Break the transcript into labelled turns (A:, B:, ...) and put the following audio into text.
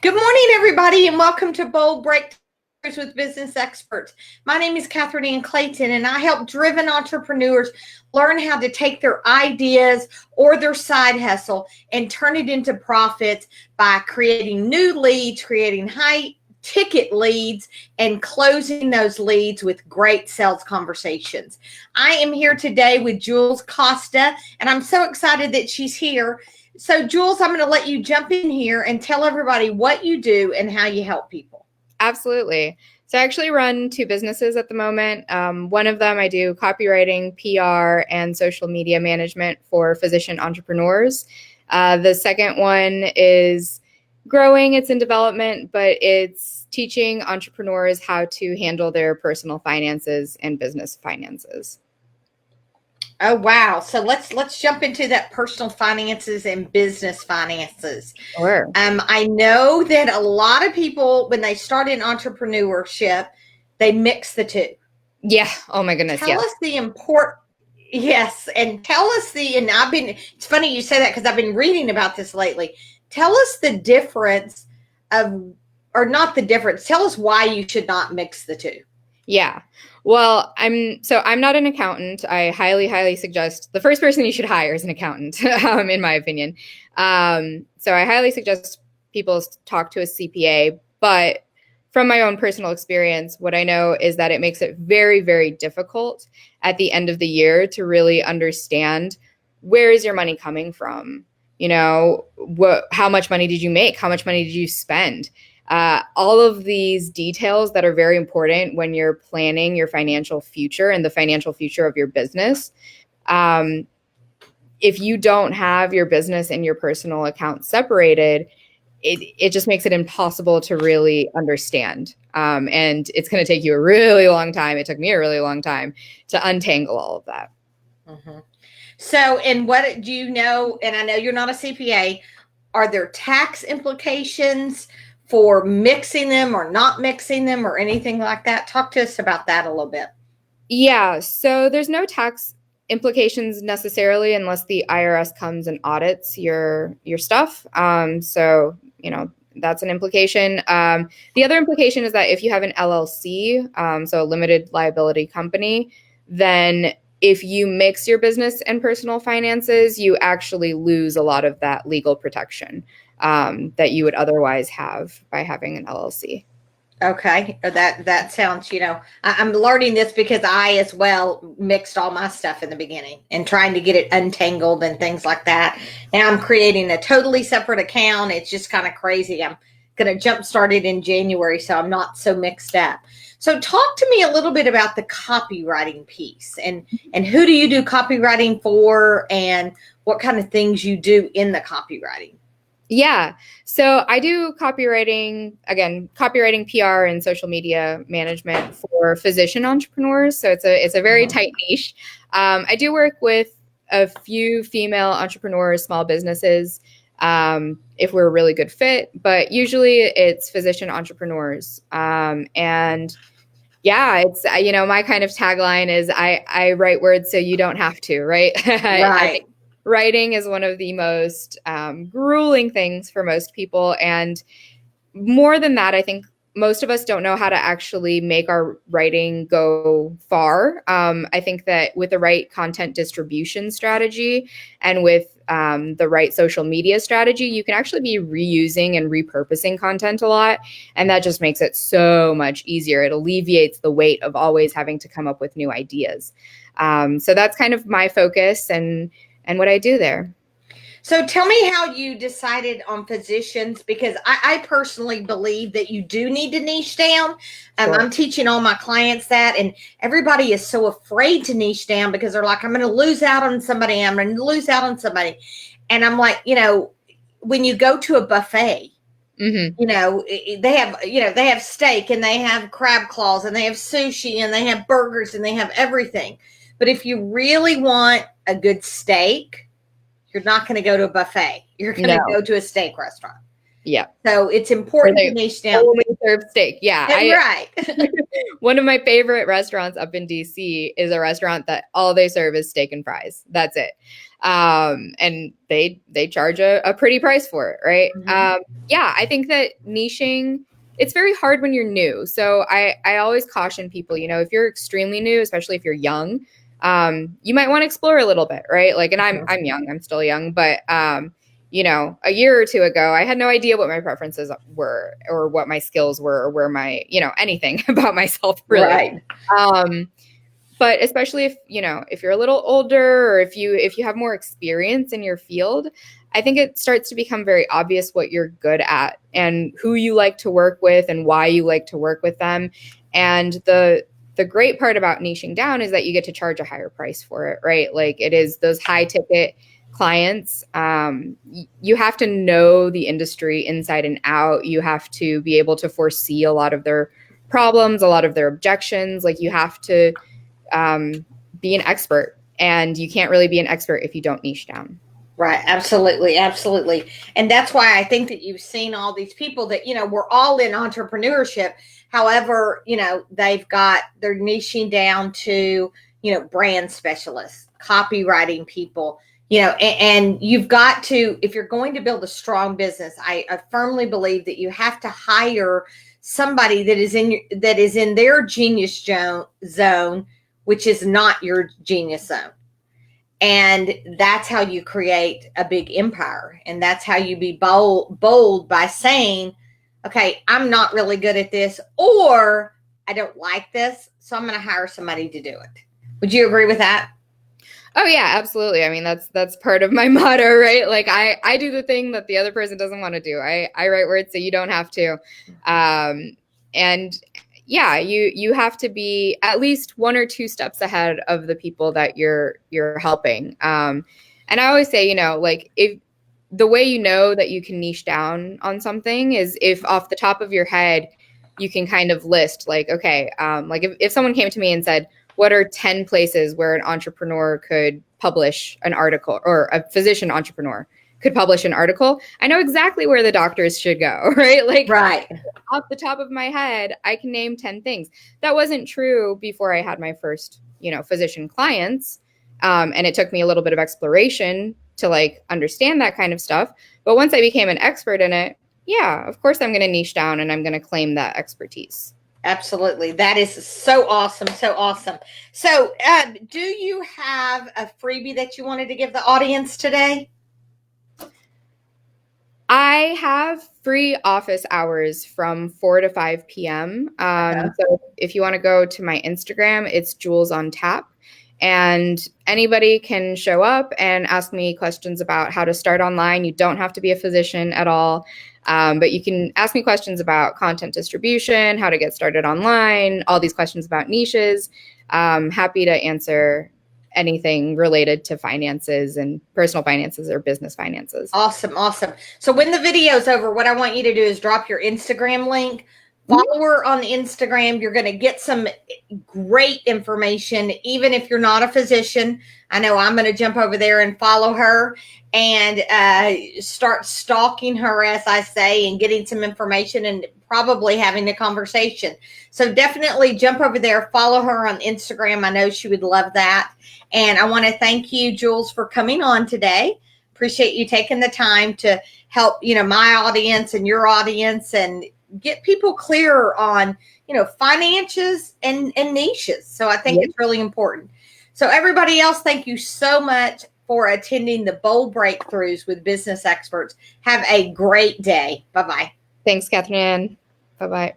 A: Good morning, everybody, and welcome to Bold Breakthroughs with Business Experts. My name is Catherine Ann Clayton, and I help driven entrepreneurs learn how to take their ideas or their side hustle and turn it into profits by creating new leads, creating high ticket leads, and closing those leads with great sales conversations. I am here today with Jules Costa, and I'm so excited that she's here. So, Jules, I'm going to let you jump in here and tell everybody what you do and how you help people.
B: Absolutely. So I actually run two businesses at the moment. One of them, I do copywriting, PR, and social media management for physician entrepreneurs. The second one is growing. It's in development, but it's teaching entrepreneurs how to handle their personal finances and business finances.
A: Oh, wow. So let's jump into that personal finances and business finances.
B: Sure.
A: I know that a lot of people, when they start in entrepreneurship, they mix the two.
B: Yeah. Oh my goodness.
A: Tell us the important. Yes, and tell us and it's funny you say that because I've been reading about this lately. Tell us the difference or not the difference. Tell us why you should not mix the two.
B: Yeah. Well, I'm not an accountant. I highly suggest the first person you should hire is an accountant, in my opinion. So I highly suggest people talk to a CPA, but from my own personal experience, what I know is that it makes it very, very difficult at the end of the year to really understand where is your money coming from? You know, how much money did you make? How much money did you spend? All of these details that are very important when you're planning your financial future and the financial future of your business. If you don't have your business and your personal account separated, it just makes it impossible to really understand. And it's going to take you a really long time. It took me a really long time to untangle all of that.
A: Mm-hmm. So, and what do you know? And I know you're not a CPA. Are there tax implications for mixing them or not mixing them or anything like that? Talk to us about that a little bit.
B: Yeah. So there's no tax implications necessarily unless the IRS comes and audits your stuff. So, that's an implication. The other implication is that if you have an LLC, so a limited liability company, then if you mix your business and personal finances, you actually lose a lot of that legal protection that you would otherwise have by having an LLC.
A: Okay, that sounds, I'm learning this because I as well mixed all my stuff in the beginning and trying to get it untangled and things like that. Now I'm creating a totally separate account. It's just kind of crazy. I'm going to jumpstart it in January, so I'm not so mixed up. So talk to me a little bit about the copywriting piece and who do you do copywriting for and what kind of things you do in the copywriting?
B: Yeah. So I do copywriting, PR and social media management for physician entrepreneurs. So it's a very tight niche. I do work with a few female entrepreneurs, small businesses, if we're a really good fit, but usually it's physician entrepreneurs. And yeah, it's, my kind of tagline is I write words so you don't have to, right? I think writing is one of the most grueling things for most people. And more than that, I think most of us don't know how to actually make our writing go far. I think that with the right content distribution strategy and with the right social media strategy, you can actually be reusing and repurposing content a lot. And that just makes it so much easier. It alleviates the weight of always having to come up with new ideas. So that's kind of my focus and what I do there.
A: So tell me how you decided on physicians, because I personally believe that you do need to niche down.
B: Sure.
A: I'm teaching all my clients that, and everybody is so afraid to niche down because they're like, I'm going to lose out on somebody. I'm going to lose out on somebody. And I'm like, when you go to a buffet,
B: mm-hmm.
A: they have steak and they have crab claws and they have sushi and they have burgers and they have everything. But if you really want a good steak, you're not going to go to a buffet. You're going to go to a steak restaurant.
B: Yeah.
A: So it's important to niche down.
B: Only serve steak. Yeah.
A: Right.
B: One of my favorite restaurants up in DC is a restaurant that all they serve is steak and fries. That's it. And they charge a pretty price for it, right? Yeah, I think that niching, it's very hard when you're new. So I always caution people, if you're extremely new, especially if you're young, you might want to explore a little bit, right? Like, and I'm young, I'm still young, but a year or two ago, I had no idea what my preferences were or what my skills were or where my, anything about myself really.
A: Right.
B: But especially if you're a little older or if you have more experience in your field, I think it starts to become very obvious what you're good at and who you like to work with and why you like to work with them. And the great part about niching down is that you get to charge a higher price for it, right? Like, it is those high ticket clients. You have to know the industry inside and out. You have to be able to foresee a lot of their problems, a lot of their objections. Like, you have to be an expert, and you can't really be an expert if you don't niche down.
A: Right. Absolutely. Absolutely. And that's why I think that you've seen all these people that, we're all in entrepreneurship. However, they're niching down to, brand specialists, copywriting people, and you've got to, if you're going to build a strong business, I firmly believe that you have to hire somebody that is in their genius zone, which is not your genius zone. And that's how you create a big empire. And that's how you be bold by saying, okay, I'm not really good at this, or I don't like this, so I'm going to hire somebody to do it. Would you agree with that?
B: Oh yeah, absolutely. I mean, that's part of my motto, right? Like, I do the thing that the other person doesn't want to do. I write words so you don't have to. And yeah, you have to be at least one or two steps ahead of the people that you're helping. And I always say, like, if the way that you can niche down on something is if off the top of your head you can kind of list, like, okay, like if someone came to me and said, what are 10 places where an entrepreneur could publish an article, or a physician entrepreneur could publish an article, I know exactly where the doctors should go, right? Like,
A: right.
B: Off the top of my head, I can name 10 things. That wasn't true before I had my first, physician clients. And it took me a little bit of exploration to like understand that kind of stuff. But once I became an expert in it, yeah, of course I'm going to niche down and I'm going to claim that expertise.
A: Absolutely. That is so awesome. So awesome. So do you have a freebie that you wanted to give the audience today?
B: I have free office hours from 4 to 5 p.m. So if you want to go to my Instagram, it's Jules on Tap. And anybody can show up and ask me questions about how to start online. You don't have to be a physician at all. But you can ask me questions about content distribution, how to get started online, all these questions about niches. Happy to answer anything related to finances and personal finances or business finances.
A: Awesome. Awesome. So when the video's over, what I want you to do is drop your Instagram link. Follow her on Instagram. You're going to get some great information, even if you're not a physician. I know I'm going to jump over there and follow her and start stalking her, as I say, and getting some information and probably having a conversation. So definitely jump over there, follow her on Instagram. I know she would love that. And I want to thank you, Jules, for coming on today. Appreciate you taking the time to help, my audience and your audience, and get people clearer on, finances and niches. So I think it's really important. So everybody else, thank you so much for attending the Bold Breakthroughs with Business Experts. Have a great day. Bye-bye.
B: Thanks, Catherine. Bye-bye.